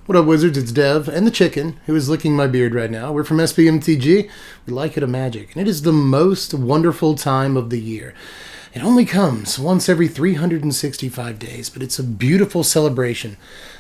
What up, wizards? It's Dev and the chicken who is licking my beard right now. We're from Mtg. We like it a magic, and it is the most wonderful time of the year. It only comes once every 365 days, but it's a beautiful celebration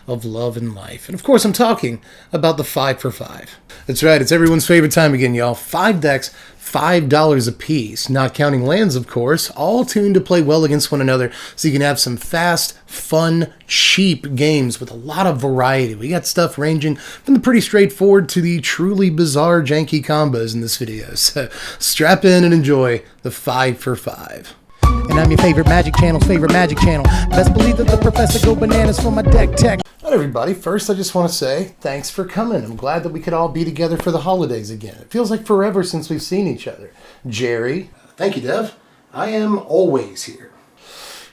of love and life. And of course, I'm talking about the 5 for 5. That's right, it's everyone's favorite time again, y'all. 5 decks, $5 a piece, not counting lands, of course, all tuned to play well against one another so you can have some fast, fun, cheap games with a lot of variety. We got stuff ranging from the pretty straightforward to the truly bizarre janky combos in this video. So strap in and enjoy the 5 for 5. And I'm your favorite magic channel's favorite magic channel. Best believe that the professor go bananas for my deck tech. All right, everybody. First, I just want to say thanks for coming. I'm glad that we could all be together for the holidays again. It feels like forever since we've seen each other. Jerry. Thank you, Dev. I am always here.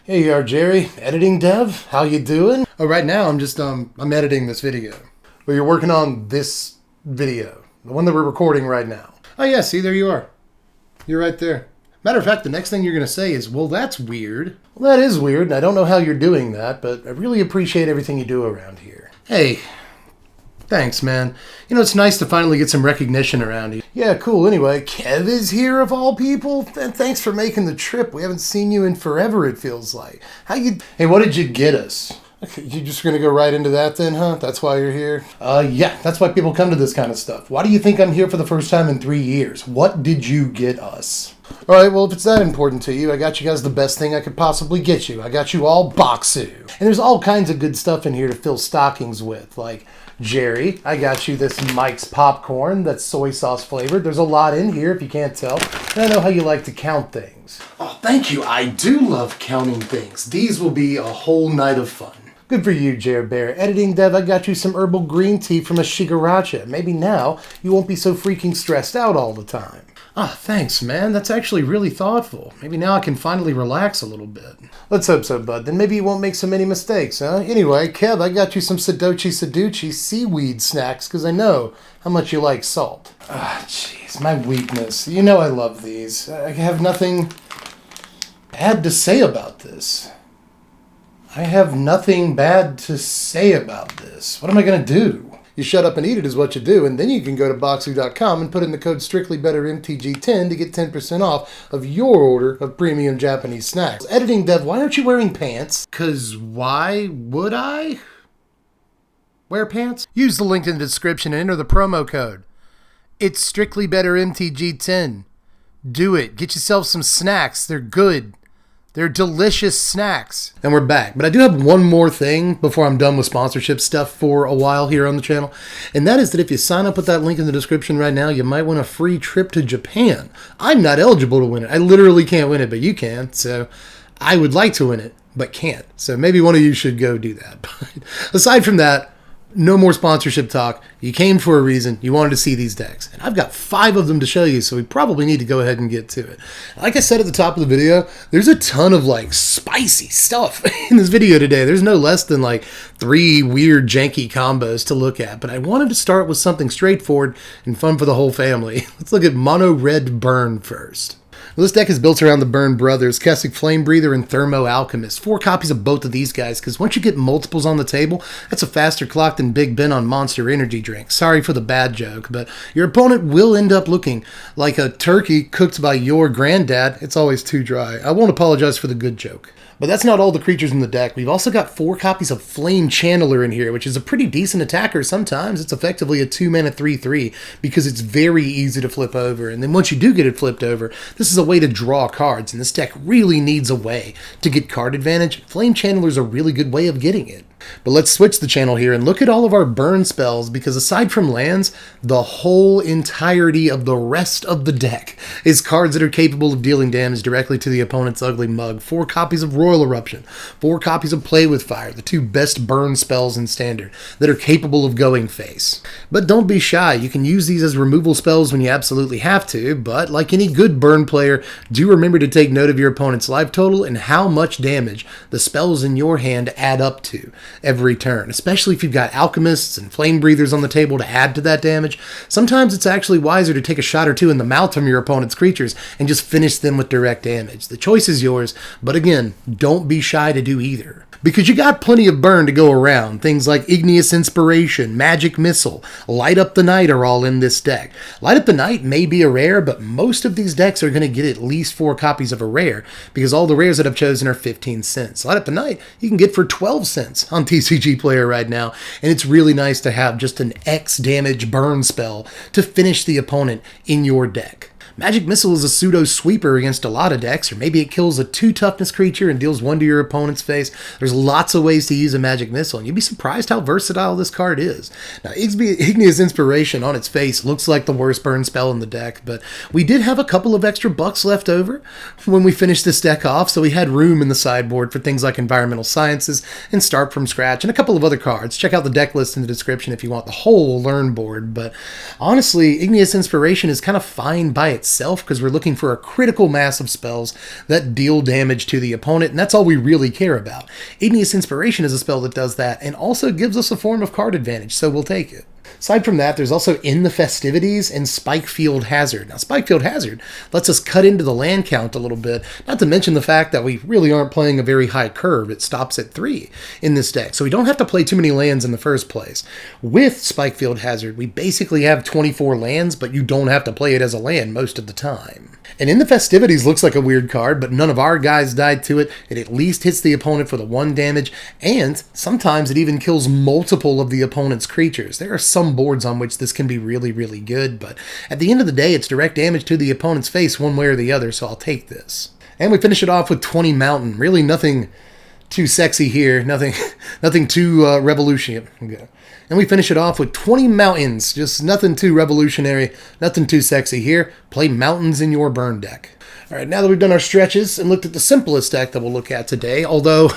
Here you are, Jerry. Editing Dev. How you doing? Oh, right now I'm editing this video. Well, you're working on this video. The one that we're recording right now. Oh, yeah. See, there you are. You're right there. Matter of fact, the next thing you're going to say is, well, that's weird. Well, that is weird, and I don't know how you're doing that, but I really appreciate everything you do around here. Hey, thanks, man. You know, it's nice to finally get some recognition around here. Yeah, cool. Anyway, Kev is here of all people. Thanks for making the trip. We haven't seen you in forever, it feels like. Hey, what did you get us? Okay, you're just going to go right into that then, huh? That's why you're here? Yeah, that's why people come to this kind of stuff. Why do you think I'm here for the first time in 3 years? What did you get us? All right, well, if it's that important to you, I got you guys the best thing I could possibly get you. I got you all Boxu. And there's all kinds of good stuff in here to fill stockings with, like Jerry, I got you this Mike's Popcorn that's soy sauce flavored. There's a lot in here if you can't tell. And I know how you like to count things. Oh, thank you. I do love counting things. These will be a whole night of fun. Good for you, Jer Bear. Editing Dev, I got you some herbal green tea from a Shigaracha. Maybe now you won't be so freaking stressed out all the time. Ah, thanks, man. That's actually really thoughtful. Maybe now I can finally relax a little bit. Let's hope so, bud. Then maybe you won't make so many mistakes, huh? Anyway, Kev, I got you some Sadochi seaweed snacks because I know how much you like salt. Ah, jeez, my weakness. You know I love these. I have nothing bad to say about this. I have nothing bad to say about this. What am I going to do? You shut up and eat it is what you do, and then you can go to Boxu.com and put in the code StrictlyBetterMtg10 to get 10% off of your order of premium Japanese snacks. Editing Dev, why aren't you wearing pants? 'Cause why would I wear pants? Use the link in the description and enter the promo code. It's StrictlyBetterMtg10. Do it. Get yourself some snacks. They're good. They're delicious snacks. And we're back. But I do have one more thing before I'm done with sponsorship stuff for a while here on the channel. And that is that if you sign up with that link in the description right now, you might win a free trip to Japan. I'm not eligible to win it. I literally can't win it, but you can. So I would like to win it, but can't. So maybe one of you should go do that. But aside from that, no more sponsorship talk. You came for a reason. You wanted to see these decks. And I've got 5 of them to show you, so we probably need to go ahead and get to it. Like I said at the top of the video, there's a ton of like spicy stuff in this video today. There's no less than like 3 weird janky combos to look at. But I wanted to start with something straightforward and fun for the whole family. Let's look at Mono Red Burn first. Well, this deck is built around the Burn Brothers, Kessig Flame Breather, and Thermo Alchemist. 4 copies of both of these guys, because once you get multiples on the table, that's a faster clock than Big Ben on Monster Energy Drink. Sorry for the bad joke, but your opponent will end up looking like a turkey cooked by your granddad. It's always too dry. I won't apologize for the good joke. But that's not all the creatures in the deck. We've also got 4 copies of Flame Channeler in here, which is a pretty decent attacker sometimes. It's effectively a 2-mana 3/3 because it's very easy to flip over. And then once you do get it flipped over, this is a way to draw cards, and this deck really needs a way to get card advantage. Flame Channeler is a really good way of getting it. But let's switch the channel here and look at all of our burn spells, because aside from lands, the whole entirety of the rest of the deck is cards that are capable of dealing damage directly to the opponent's ugly mug. 4 copies of Royal Eruption, 4 copies of Play with Fire, the 2 best burn spells in Standard that are capable of going face. But don't be shy, you can use these as removal spells when you absolutely have to, but like any good burn player, do remember to take note of your opponent's life total and how much damage the spells in your hand add up to every turn, especially if you've got alchemists and flame breathers on the table to add to that damage. Sometimes it's actually wiser to take a shot or 2 in the mouth from your opponent's creatures and just finish them with direct damage. The choice is yours, but again, don't be shy to do either. Because you got plenty of burn to go around. Things like Igneous Inspiration, Magic Missile, Light Up the Night are all in this deck. Light Up the Night may be a rare, but most of these decks are going to get at least 4 copies of a rare, because all the rares that I've chosen are 15 cents. Light Up the Night you can get for 12 cents on TCG Player right now, and it's really nice to have just an X damage burn spell to finish the opponent in your deck. Magic Missile is a pseudo sweeper against a lot of decks, or maybe it kills a 2 toughness creature and deals 1 to your opponent's face. There's lots of ways to use a Magic Missile, and you'd be surprised how versatile this card is. Now, Igneous Inspiration on its face looks like the worst burn spell in the deck, but we did have a couple of extra bucks left over when we finished this deck off, so we had room in the sideboard for things like Environmental Sciences and Start From Scratch and a couple of other cards. Check out the deck list in the description if you want the whole learn board, but honestly, Igneous Inspiration is kind of fine by itself because we're looking for a critical mass of spells that deal damage to the opponent, and that's all we really care about. Igneous Inspiration is a spell that does that and also gives us a form of card advantage, so we'll take it. Aside from that, there's also In the Festivities and Spikefield Hazard. Now, Spikefield Hazard lets us cut into the land count a little bit, not to mention the fact that we really aren't playing a very high curve. It stops at 3 in this deck, so we don't have to play too many lands in the first place. With Spikefield Hazard, we basically have 24 lands, but you don't have to play it as a land most of the time. And In the Festivities looks like a weird card, but none of our guys died to it. It at least hits the opponent for the 1 damage, and sometimes it even kills multiple of the opponent's creatures. There are some boards on which this can be really, really good, but at the end of the day, it's direct damage to the opponent's face one way or the other, so I'll take this. And we finish it off with 20 Mountain. Really nothing too sexy here, nothing too revolutionary. Okay. And we finish it off with 20 Mountains. Just nothing too revolutionary, nothing too sexy here. Play Mountains in your burn deck. All right, now that we've done our stretches and looked at the simplest deck that we'll look at today, although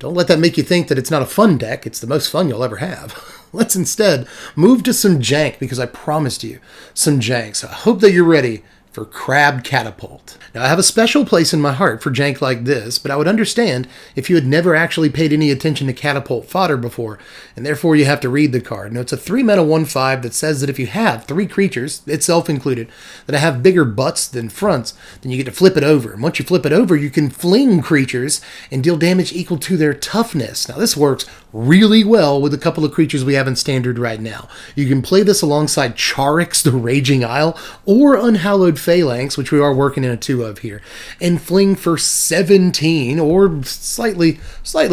don't let that make you think that it's not a fun deck. It's the most fun you'll ever have. Let's instead move to some Jank, because I promised you some Jank. So I hope that you're ready for Crab Catapult. Now, I have a special place in my heart for Jank like this, but I would understand if you had never actually paid any attention to Catapult fodder before, and therefore you have to read the card. Now, it's a 3-mana 1/5 that says that if you have 3 creatures, itself included, that have bigger butts than fronts, then you get to flip it over. And once you flip it over, you can fling creatures and deal damage equal to their toughness. Now, this works really well with a couple of creatures we have in Standard right now. You can play this alongside Charix, the Raging Isle, or Unhallowed Phalanx, which we are working in a 2 of here, and fling for 17, or slightly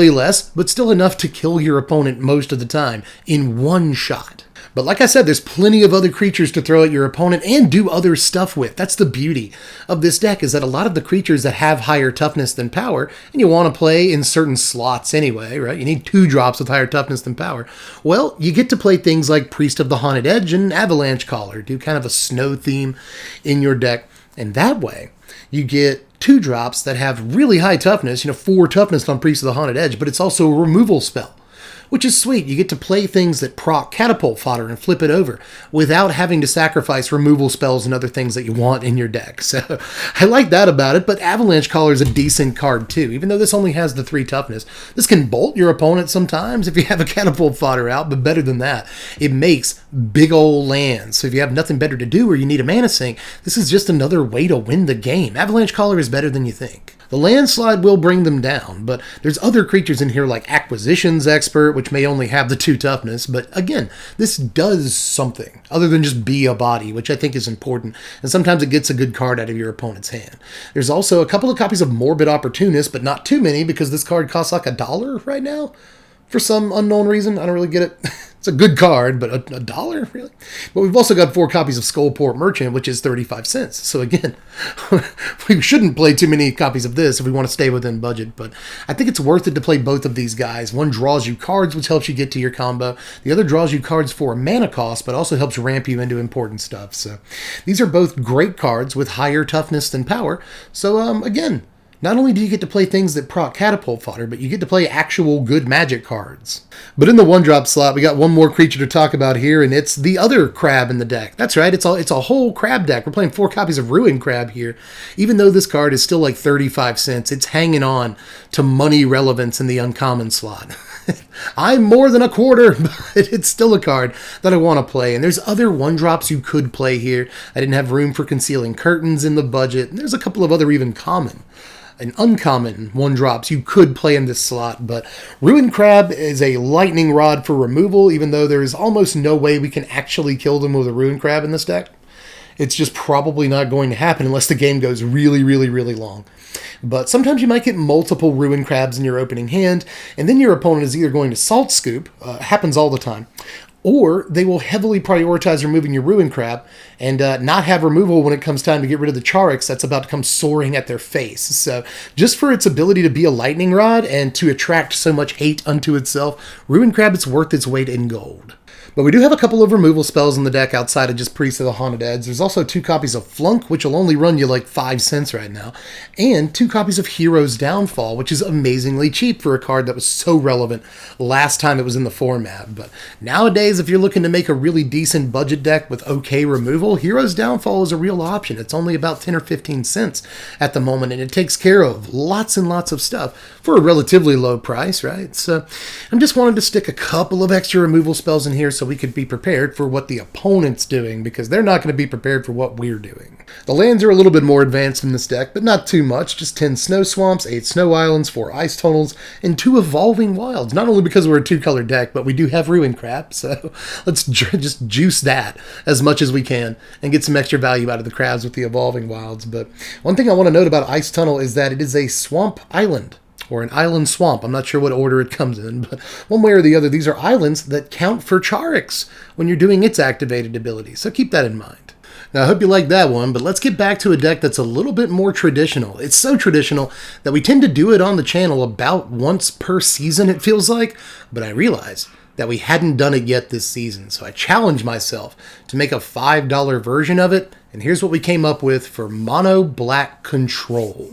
less, but still enough to kill your opponent most of the time in 1 shot. But like I said, there's plenty of other creatures to throw at your opponent and do other stuff with. That's the beauty of this deck, is that a lot of the creatures that have higher toughness than power, and you want to play in certain slots anyway, right? You need 2 drops with higher toughness than power. Well, you get to play things like Priest of the Haunted Edge and Avalanche Caller, do kind of a snow theme in your deck. And that way, you get 2 drops that have really high toughness, 4 toughness on Priest of the Haunted Edge, but it's also a removal spell, which is sweet. You get to play things that proc Catapult fodder and flip it over without having to sacrifice removal spells and other things that you want in your deck. So I like that about it, but Avalanche Caller is a decent card too. Even though this only has the 3 toughness, this can bolt your opponent sometimes if you have a Catapult fodder out, but better than that, it makes big old lands. So if you have nothing better to do or you need a mana sink, this is just another way to win the game. Avalanche Caller is better than you think. The landslide will bring them down, but there's other creatures in here like Acquisitions Expert, which may only have the 2 toughness, but again, this does something other than just be a body, which I think is important, and sometimes it gets a good card out of your opponent's hand. There's also a couple of copies of Morbid Opportunist, but not too many because this card costs like $1 right now. For some unknown reason, I don't really get it. It's a good card, but $1, really? But we've also got 4 copies of Skullport Merchant, which is 35 cents. So again, we shouldn't play too many copies of this if we want to stay within budget, but I think it's worth it to play both of these guys. One draws you cards, which helps you get to your combo. The other draws you cards for a mana cost, but also helps ramp you into important stuff. So these are both great cards with higher toughness than power. So again, not only do you get to play things that proc Catapult fodder, but you get to play actual good Magic cards. But in the 1-drop slot, we got one more creature to talk about here, and it's the other crab in the deck. That's right, it's a whole crab deck. We're playing 4 copies of Ruin Crab here. Even though this card is still like 35 cents, it's hanging on to money relevance in the uncommon slot. I'm more than a quarter, but it's still a card that I want to play. And there's other 1-drops you could play here. I didn't have room for Concealing Curtains in the budget, and there's a couple of other even common and uncommon 1-drops you could play in this slot, but Ruin Crab is a lightning rod for removal, even though there is almost no way we can actually kill them with a Ruin Crab in this deck. It's just probably not going to happen unless the game goes really, really, really long. But sometimes you might get multiple Ruin Crabs in your opening hand, and then your opponent is either going to Salt Scoop, happens all the time, or they will heavily prioritize removing your Ruin Crab and not have removal when it comes time to get rid of the Charix that's about to come soaring at their face. So just for its ability to be a lightning rod and to attract so much hate unto itself, Ruin Crab is worth its weight in gold. But we do have a couple of removal spells in the deck outside of just Priest of the Haunted Edge. There's also 2 copies of Flunk, which will only run you like 5 cents right now, and 2 copies of Hero's Downfall, which is amazingly cheap for a card that was so relevant last time it was in the format. But nowadays, if you're looking to make a really decent budget deck with okay removal, Hero's Downfall is a real option. It's only about 10 or 15 cents at the moment, and it takes care of lots and lots of stuff for a relatively low price, right? So I'm just wanting to stick a couple of extra removal spells in here so we could be prepared for what the opponent's doing, because they're not going to be prepared for what we're doing. The lands are a little bit more advanced in this deck, but not too much. Just 10 Snow Swamps, 8 Snow Islands, 4 Ice Tunnels, and 2 Evolving Wilds. Not only because we're a 2-color deck, but we do have Ruin Crab, so let's just juice that as much as we can and get some extra value out of the crabs with the Evolving Wilds. But one thing I want to note about Ice Tunnel is that it is a swamp island, or an island swamp. I'm not sure what order it comes in, but one way or the other, these are islands that count for Charix when you're doing its activated ability, so keep that in mind. Now, I hope you like that one, but let's get back to a deck that's a little bit more traditional. It's so traditional that we tend to do it on the channel about once per season, it feels like, but I realize that we hadn't done it yet this season, so I challenged myself to make a $5 version of it, and here's what we came up with for Mono Black Control.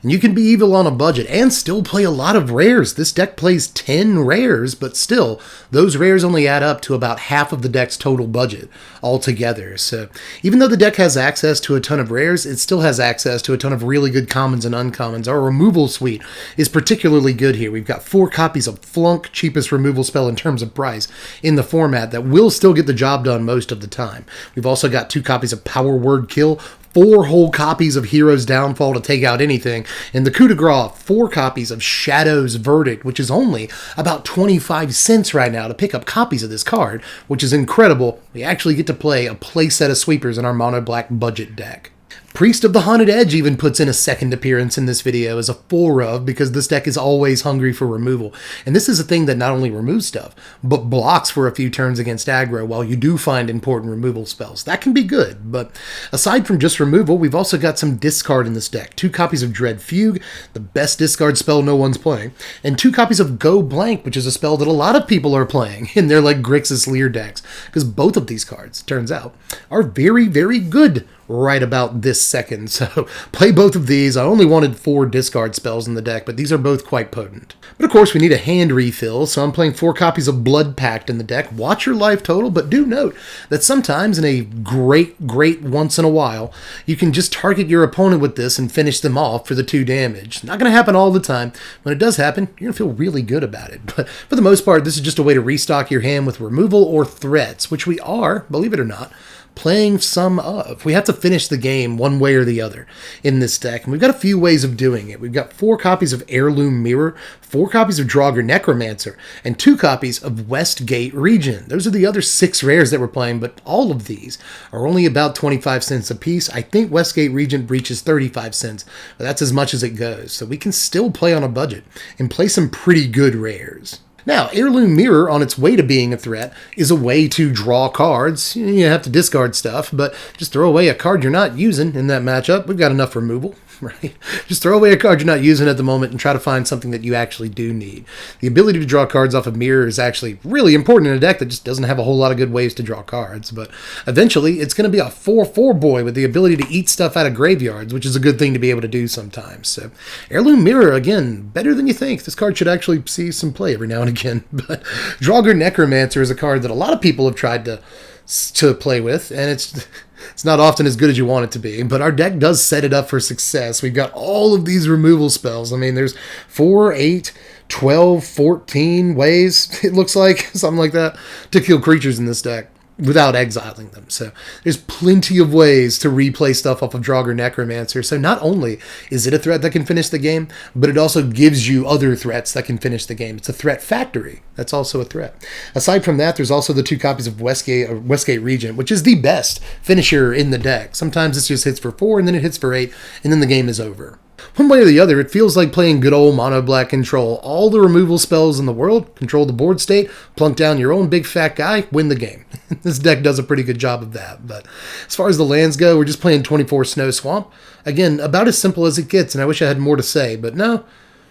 And you can be evil on a budget and still play a lot of rares. This deck plays 10 rares, but still, those rares only add up to about half of the deck's total budget altogether. So even though the deck has access to a ton of rares, it still has access to a ton of really good commons and uncommons. Our removal suite is particularly good here. We've got 4 copies of Flunk, cheapest removal spell in terms of price, in the format that will still get the job done most of the time. We've also got 2 copies of Power Word Kill, 4 whole copies of Hero's Downfall to take out anything, and the coup de grace, 4 copies of Shadow's Verdict, which is only about 25 cents right now to pick up copies of this card, which is incredible. We actually get to play a play set of sweepers in our mono black budget deck. Priest of the Haunted Edge even puts in a second appearance in this video as a full rub, because this deck is always hungry for removal. And this is a thing that not only removes stuff, but blocks for a few turns against aggro while you do find important removal spells. That can be good, but aside from just removal, we've also got some discard in this deck. 2 copies of Dread Fugue, the best discard spell no one's playing, and 2 copies of Go Blank, which is a spell that a lot of people are playing in their like Grixis Lear decks, because both of these cards, turns out, are very, very good right about this second. So play both of these. I only wanted 4 discard spells in the deck, but these are both quite potent. But of course we need a hand refill, so I'm playing 4 copies of Blood Pact in the deck. Watch your life total, but do note that sometimes in a great once in a while, you can just target your opponent with this and finish them off for the 2 damage. Not going to happen all the time. When it does happen, you're going to feel really good about it. But for the most part, this is just a way to restock your hand with removal or threats, which we are, believe it or not, playing some of. We have to finish the game one way or the other in this deck, and we've got a few ways of doing it. We've got 4 copies of Heirloom Mirror, 4 copies of Draugr Necromancer, and 2 copies of Westgate Regent. Those are the other 6 rares that we're playing, but all of these are only about 25 cents a piece. I think Westgate Regent reaches 35 cents, but that's as much as it goes. So we can still play on a budget and play some pretty good rares. Now, Heirloom Mirror, on its way to being a threat, is a way to draw cards. You have to discard stuff, but just throw away a card you're not using in that matchup. We've got enough removal, right? Just throw away a card you're not using at the moment and try to find something that you actually do need. The ability to draw cards off of Mirror is actually really important in a deck that just doesn't have a whole lot of good ways to draw cards, but eventually it's going to be a 4/4 boy with the ability to eat stuff out of graveyards, which is a good thing to be able to do sometimes. So Heirloom Mirror, again, better than you think. This card should actually see some play every now and again. But Draugr Necromancer is a card that a lot of people have tried to play with, and it's not often as good as you want it to be, but our deck does set it up for success. We've got all of these removal spells. I mean, there's 4, 8, 12, 14 ways, it looks like, something like that, to kill creatures in this deck. without exiling them. So there's plenty of ways to replay stuff off of Draugr Necromancer. So not only is it a threat that can finish the game, but it also gives you other threats that can finish the game. It's a threat factory. That's also a threat. Aside from that, there's also the 2 copies of Westgate Regent, which is the best finisher in the deck. Sometimes it just hits for 4, and then it hits for 8, and then the game is over. One way or the other, it feels like playing good old mono black control. All the removal spells in the world, control the board state, plunk down your own big fat guy, win the game. This deck does a pretty good job of that. But as far as the lands go, we're just playing 24 Snow Swamp. Again, about as simple as it gets, and I wish I had more to say, but no.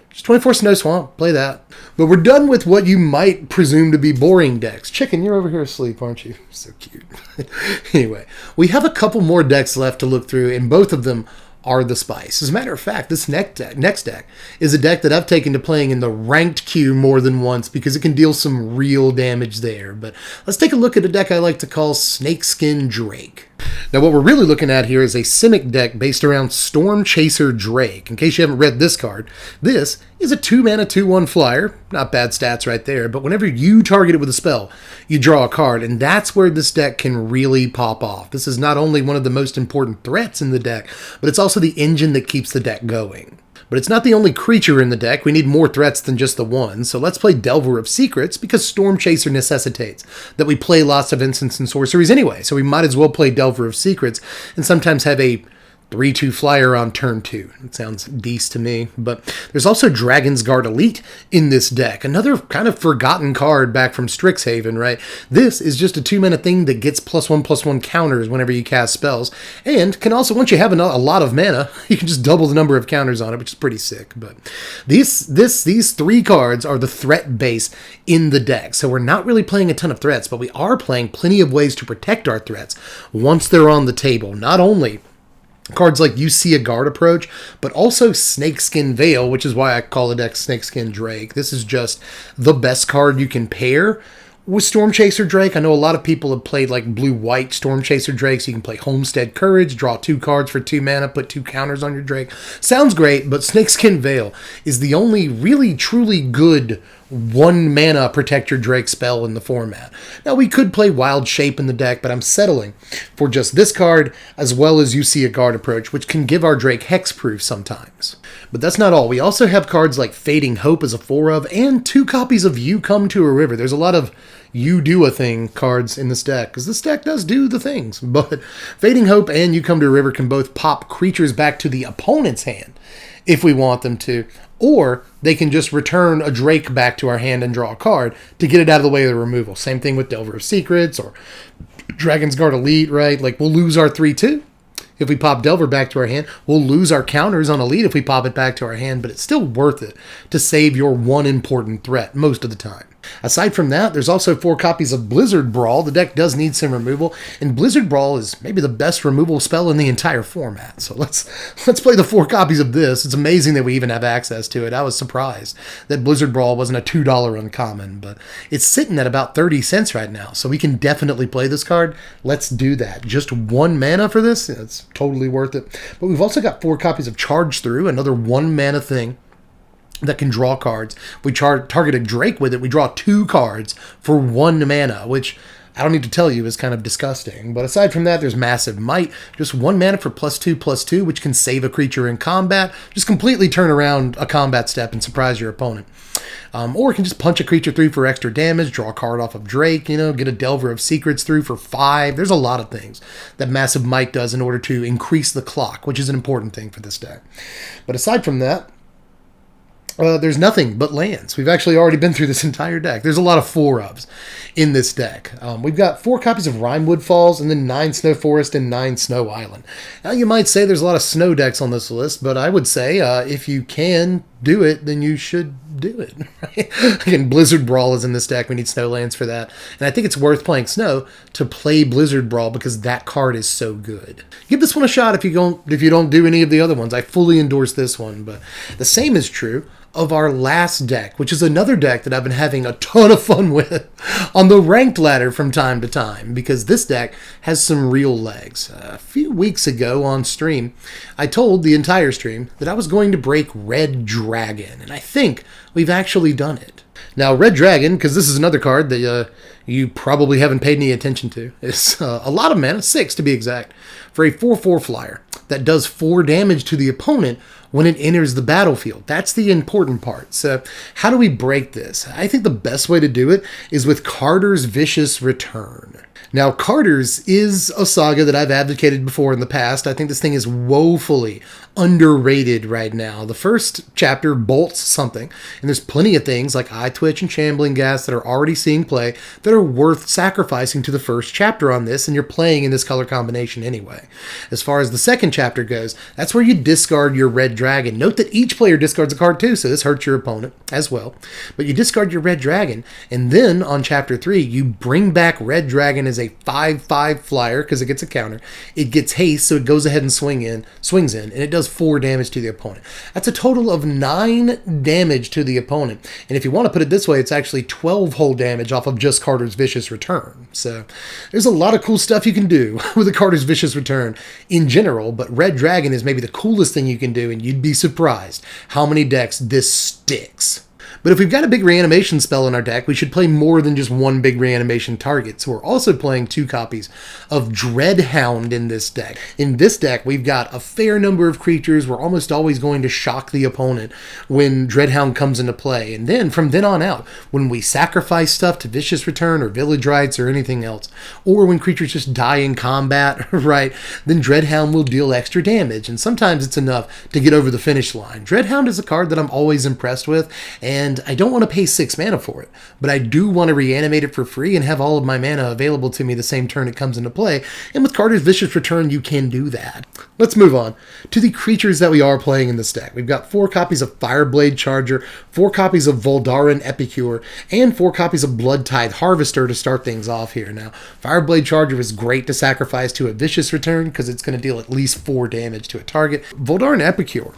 Just 24 Snow Swamp, play that. But we're done with what you might presume to be boring decks. Chicken, you're over here asleep, aren't you? So cute. Anyway, we have a couple more decks left to look through, and both of them are the spice. As a matter of fact, this next deck is a deck that I've taken to playing in the ranked queue more than once because it can deal some real damage there. But let's take a look at a deck I like to call Snakeskin Drake. Now, what we're really looking at here is a Simic deck based around Stormchaser Drake. In case you haven't read this card, this is a 2-mana 2/1 flyer. Not bad stats right there, but whenever you target it with a spell, you draw a card, and that's where this deck can really pop off. This is not only one of the most important threats in the deck, but it's also the engine that keeps the deck going. But it's not the only creature in the deck. We need more threats than just the one. So let's play Delver of Secrets because Stormchaser necessitates that we play lots of instants and sorceries anyway. So we might as well play Delver of Secrets and sometimes have a 3/2 flyer on turn 2. It sounds decent to me. But there's also Dragon's Guard Elite in this deck. Another kind of forgotten card back from Strixhaven, right? This is just a 2-mana thing that gets +1/+1 counters whenever you cast spells. And can also, once you have a lot of mana, you can just double the number of counters on it, which is pretty sick. But these 3 cards are the threat base in the deck. So we're not really playing a ton of threats, but we are playing plenty of ways to protect our threats once they're on the table. Not only cards like You See a Guard Approach, but also Snakeskin Veil, which is why I call the deck Snakeskin Drake. This is just the best card you can pair with Stormchaser Drake. I know a lot of people have played like blue-white Stormchaser Drake, so you can play Homestead Courage, draw 2 cards for 2 mana, put 2 counters on your Drake. Sounds great, but Snakeskin Veil is the only really, truly good 1-mana protect your Drake spell in the format. Now, we could play Wild Shape in the deck, but I'm settling for just this card, as well as You See a Guard Approach, which can give our Drake hexproof sometimes. But that's not all. We also have cards like Fading Hope as a 4-of, and 2 copies of You Come to a River. There's a lot of You Do a Thing cards in this deck, because this deck does do the things. But Fading Hope and You Come to a River can both pop creatures back to the opponent's hand if we want them to, or they can just return a Drake back to our hand and draw a card to get it out of the way of the removal. Same thing with Delver of Secrets or Dragon's Guard Elite, right? Like, we'll lose our 3/2 if we pop Delver back to our hand. We'll lose our counters on Elite if we pop it back to our hand, but it's still worth it to save your one important threat most of the time. Aside from that, there's also 4 copies of Blizzard Brawl. The deck does need some removal, and Blizzard Brawl is maybe the best removal spell in the entire format. So let's play the 4 copies of this. It's amazing that we even have access to it. I was surprised that Blizzard Brawl wasn't a $2 uncommon, but it's sitting at about 30 cents right now, so we can definitely play this card. Let's do that. Just 1 mana for this? It's totally worth it. But we've also got 4 copies of Charge Through, another 1 mana thing that can draw cards. We target a Drake with it. We draw 2 cards for 1 mana, which I don't need to tell you is kind of disgusting. But aside from that, there's Massive Might. Just 1 mana for +2/+2, which can save a creature in combat. Just completely turn around a combat step and surprise your opponent. Or it can just punch a creature through for extra damage, draw a card off of Drake, get a Delver of Secrets through for 5. There's a lot of things that Massive Might does in order to increase the clock, which is an important thing for this deck. But aside from that, there's nothing but lands. We've actually already been through this entire deck. There's a lot of 4-ofs in this deck. We've got 4 copies of Rimewood Falls, and then 9 Snow Forest and 9 Snow Island. Now, you might say there's a lot of snow decks on this list, but I would say if you can do it, then you should do it. Right? Again, Blizzard Brawl is in this deck. We need snow lands for that. And I think it's worth playing snow to play Blizzard Brawl because that card is so good. Give this one a shot if you don't do any of the other ones. I fully endorse this one, but the same is true of our last deck, which is another deck that I've been having a ton of fun with on the ranked ladder from time to time, because this deck has some real legs. A few weeks ago on stream, I told the entire stream that I was going to break Red Dragon, and I think we've actually done it. Now, Red Dragon, because this is another card that you probably haven't paid any attention to. It's a lot of mana, 6 to be exact, for a 4/4 flyer that does 4 damage to the opponent when it enters the battlefield. That's the important part. So how do we break this? I think the best way to do it is with Carter's Vicious Return. Now, Carter's is a saga that I've advocated before in the past. I think this thing is woefully underrated right now. The first chapter bolts something, and there's plenty of things like Eye Twitch and Shambling Gas that are already seeing play that are worth sacrificing to the first chapter on this, and you're playing in this color combination anyway. As far as the second chapter goes, that's where you discard your Red Dragon. Note that each player discards a card too, so this hurts your opponent as well. But you discard your Red Dragon, and then on chapter 3, you bring back Red Dragon as a 5/5 flyer because it gets a counter. It gets haste, so it goes ahead and swings in, and it does 4 damage to the opponent. That's a total of 9 damage to the opponent. And if you want to put it this way, it's actually 12 whole damage off of just Carter's Vicious Return. So there's a lot of cool stuff you can do with the Carter's Vicious Return in general, but Red Dragon is maybe the coolest thing you can do, and you'd be surprised how many decks this sticks. But if we've got a big reanimation spell in our deck, we should play more than just one big reanimation target. So we're also playing 2 copies of Dreadhound in this deck. In this deck, we've got a fair number of creatures. We're almost always going to shock the opponent when Dreadhound comes into play. And then from then on out, when we sacrifice stuff to Vicious Return or Village Rites or anything else, or when creatures just die in combat, right, then Dreadhound will deal extra damage. And sometimes it's enough to get over the finish line. Dreadhound is a card that I'm always impressed with, and I don't want to pay 6 mana for it, but I do want to reanimate it for free and have all of my mana available to me the same turn it comes into play, and with Carter's Vicious Return, you can do that. Let's move on to the creatures that we are playing in this deck. We've got 4 copies of Fireblade Charger, 4 copies of Voldaran Epicure, and 4 copies of Bloodtithe Harvester to start things off here. Now, Fireblade Charger is great to sacrifice to a Vicious Return because it's going to deal at least 4 damage to a target. Voldaran Epicure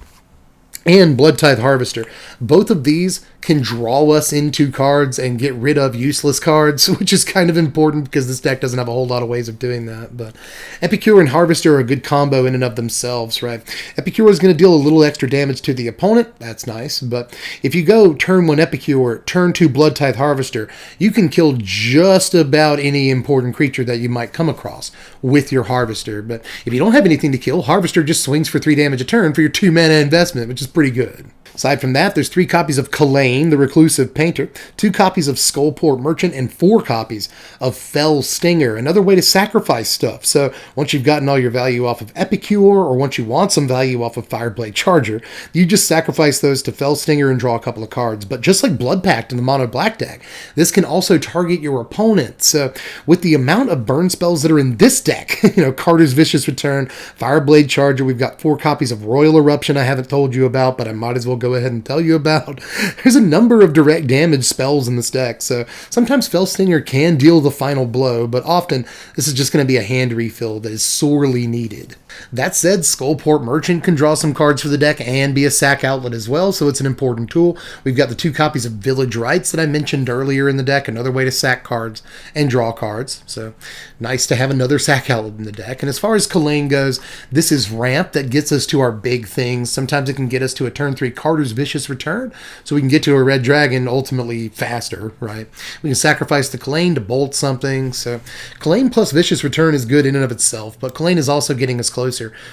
and Bloodtithe Harvester, both of these can draw us into cards and get rid of useless cards, which is kind of important because this deck doesn't have a whole lot of ways of doing that. But Epicure and Harvester are a good combo in and of themselves, right? Epicure is going to deal a little extra damage to the opponent. That's nice. But if you go turn 1 Epicure, turn 2 Bloodtithe Harvester, you can kill just about any important creature that you might come across with your Harvester. But if you don't have anything to kill, Harvester just swings for 3 damage a turn for your 2 mana investment, which is pretty good. Aside from that, there's 3 copies of Kalane, the Reclusive Painter, 2 copies of Skullport Merchant, and 4 copies of Fell Stinger, another way to sacrifice stuff. So once you've gotten all your value off of Epicure, or once you want some value off of Fireblade Charger, you just sacrifice those to Fell Stinger and draw a couple of cards. But just like Blood Pact in the Mono Black deck, this can also target your opponent. So with the amount of burn spells that are in this deck, Carter's Vicious Return, Fireblade Charger, we've got 4 copies of Royal Eruption I haven't told you about, but I might as well go ahead and tell you about. There's a number of direct damage spells in this deck, so sometimes Fell Stinger can deal the final blow, but often this is just going to be a hand refill that is sorely needed. That said, Skullport Merchant can draw some cards for the deck and be a sack outlet as well, so it's an important tool. We've got the 2 copies of Village Rites that I mentioned earlier in the deck, another way to sack cards and draw cards, so nice to have another sack outlet in the deck. And as far as Kalane goes, this is ramp that gets us to our big things. Sometimes it can get us to a turn 3 Carter's Vicious Return, so we can get to a Red Dragon ultimately faster, right? We can sacrifice the Kalane to bolt something, so Kalane plus Vicious Return is good in and of itself, but Kalane is also getting us closer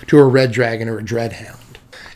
to a Red Dragon or a Dreadhound.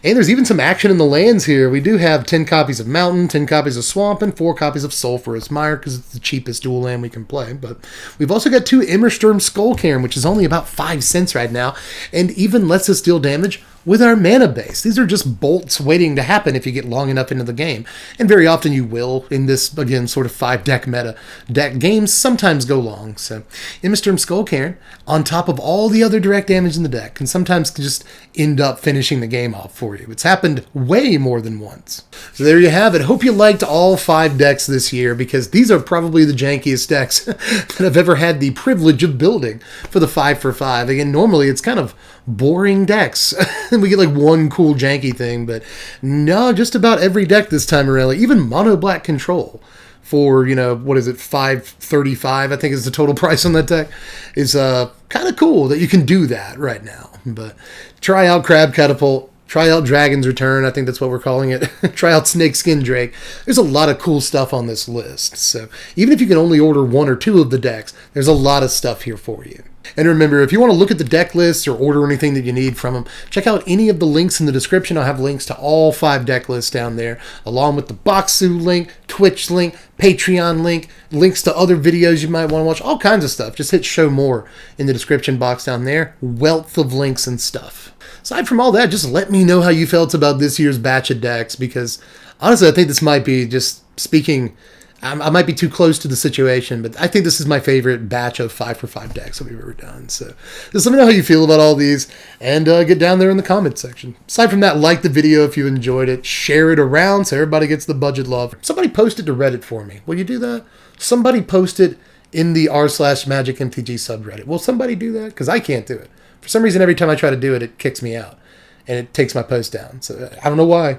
And there's even some action in the lands here. We do have 10 copies of Mountain, 10 copies of Swamp, and 4 copies of Sulphurous Mire because it's the cheapest dual land we can play. But we've also got 2 Immersturm Skullcairn, which is only about 5 cents right now, and even lets us deal damage with our mana base. These are just bolts waiting to happen if you get long enough into the game. And very often you will in this, again, sort of 5-deck meta. Deck games sometimes go long. So Immersturm Skullcairn, on top of all the other direct damage in the deck, can sometimes just end up finishing the game off for you. It's happened way more than once. So there you have it. Hope you liked all 5 decks this year, because these are probably the jankiest decks that I've ever had the privilege of building for the 5 for 5. Again, normally it's kind of boring decks. We get like one cool janky thing, but no, just about every deck this time around, like even Mono Black Control for, what is it, $5.35, I think is the total price on that deck, is kind of cool that you can do that right now. But try out Crab Catapult. Try out Dragon's Return. I think that's what we're calling it. Try out Snakeskin Drake. There's a lot of cool stuff on this list. So even if you can only order 1 or 2 of the decks, there's a lot of stuff here for you. And remember, if you want to look at the deck lists or order anything that you need from them, check out any of the links in the description. I'll have links to all 5 deck lists down there, along with the Boxu link, Twitch link, Patreon link, links to other videos you might want to watch, all kinds of stuff. Just hit show more in the description box down there. Wealth of links and stuff. Aside from all that, just let me know how you felt about this year's batch of decks, because honestly, I think this might be, just speaking, I might be too close to the situation, but I think this is my favorite batch of 5 for 5 decks that we've ever done. So just let me know how you feel about all these, and get down there in the comments section. Aside from that, like the video if you enjoyed it, share it around so everybody gets the budget love. Somebody posted to Reddit for me. Will you do that? Somebody posted in the r/Magic Mtg subreddit. Will somebody do that? Because I can't do it. For some reason, every time I try to do it, it kicks me out. And it takes my post down. So I don't know why.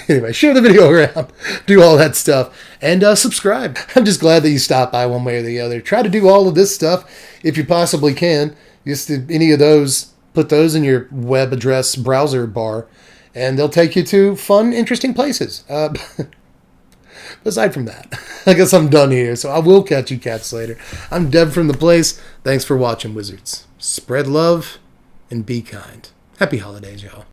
Anyway, share the video around. Do all that stuff. And subscribe. I'm just glad that you stopped by one way or the other. Try to do all of this stuff if you possibly can. Just any of those, put those in your web address browser bar. And they'll take you to fun, interesting places. Aside from that, I guess I'm done here. So I will catch you cats later. I'm Dev from The Place. Thanks for watching, Wizards. Spread love and be kind. Happy holidays, y'all.